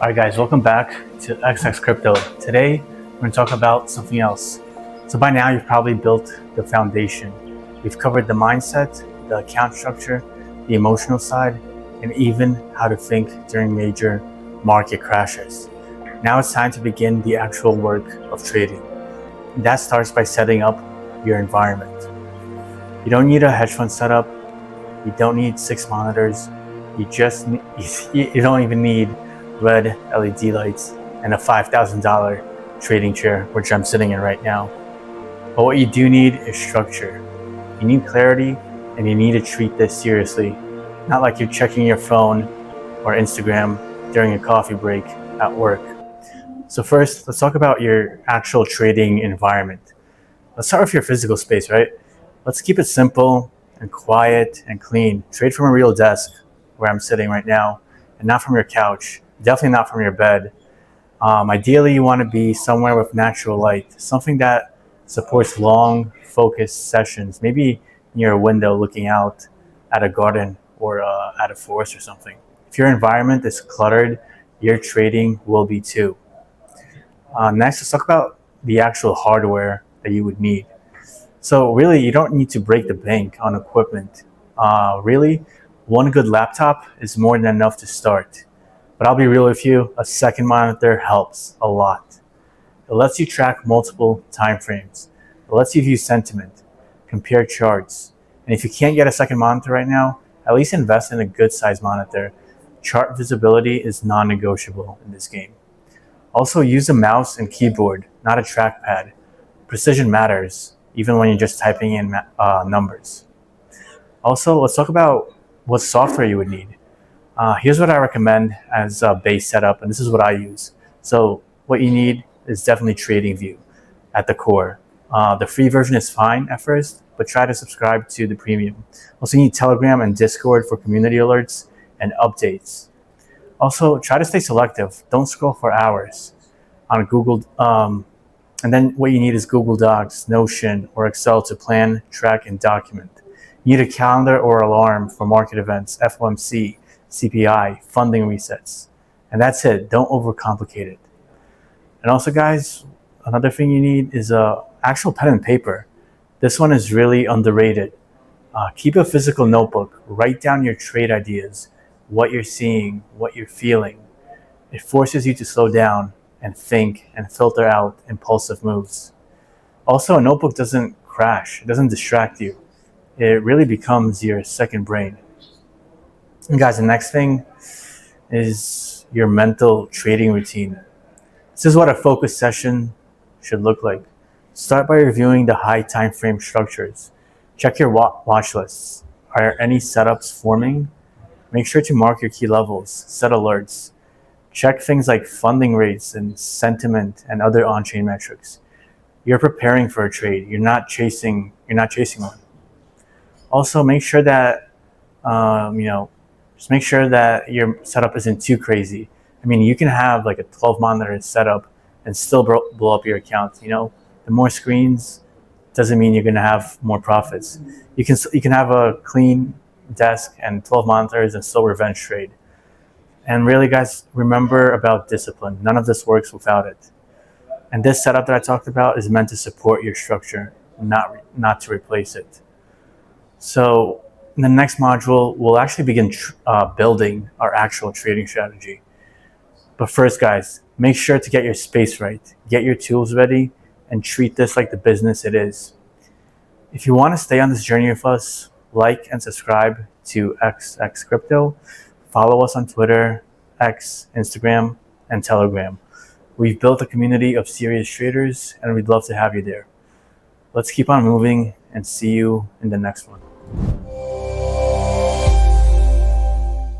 Alright guys, welcome back to XX Crypto. Today, we're going to talk about something else. So by now, you've probably built the foundation. We've covered the mindset, the account structure, the emotional side, and even how to think during major market crashes. Now it's time to begin the actual work of trading. And that starts by setting up your environment. You don't need a hedge fund setup. You don't need 6 monitors. You don't even need red LED lights and a $5,000 trading chair, which I'm sitting in right now. But what you do need is structure. You need clarity, and you need to treat this seriously, not like you're checking your phone or Instagram during a coffee break at work. So first, let's talk about your actual trading environment. Let's start with your physical space, right? Let's keep it simple and quiet and clean. Trade from a real desk, where I'm sitting right now, and not from your couch. Definitely not from your bed. Ideally, you want to be somewhere with natural light, something that supports long, focused sessions, maybe near a window looking out at a garden or at a forest or something. If your environment is cluttered, your trading will be too. Next, let's talk about the actual hardware that you would need. So really, you don't need to break the bank on equipment. Really, one good laptop is more than enough to start. But I'll be real with you, a second monitor helps a lot. It lets you track multiple time frames. It lets you view sentiment, compare charts. And if you can't get a second monitor right now, at least invest in a good size monitor. Chart visibility is non-negotiable in this game. Also, use a mouse and keyboard, not a trackpad. Precision matters, even when you're just typing in numbers. Also, let's talk about what software you would need. Here's what I recommend as a base setup, and this is what I use. So what you need is definitely TradingView at the core. The free version is fine at first, but try to subscribe to the premium. Also, you need Telegram and Discord for community alerts and updates. Also, try to stay selective. Don't scroll for hours on Google. And then what you need is Google Docs, Notion, or Excel to plan, track, and document. You need a calendar or alarm for market events, FOMC, CPI, funding resets. And that's it. Don't overcomplicate it. And also, guys, another thing you need is a actual pen and paper. This one is really underrated. Keep a physical notebook. Write down your trade ideas, what you're seeing, what you're feeling. It forces you to slow down and think and filter out impulsive moves. Also, a notebook doesn't crash. It doesn't distract you. It really becomes your second brain. And guys, the next thing is your mental trading routine. This is what a focus session should look like. Start by reviewing the high time frame structures. Check your watch lists. Are any setups forming? Make sure to mark your key levels, set alerts. Check things like funding rates and sentiment and other on-chain metrics. You're preparing for a trade. You're not chasing one. Also, make sure that just make sure that your setup isn't too crazy. I mean, you can have like a 12 monitor setup and still blow up your account. The more screens doesn't mean you're going to have more profits. You can have a clean desk and 12 monitors and still revenge trade. And really, guys, remember about discipline. None of this works without it. And this setup that I talked about is meant to support your structure, not to replace it. So in the next module, we'll actually begin building our actual trading strategy. But first, guys, make sure to get your space right, get your tools ready, and treat this like the business it is. If you want to stay on this journey with us, like and subscribe to XX Crypto. Follow us on Twitter, X, Instagram, and Telegram. We've built a community of serious traders, and we'd love to have you there. Let's keep on moving and see you in the next one.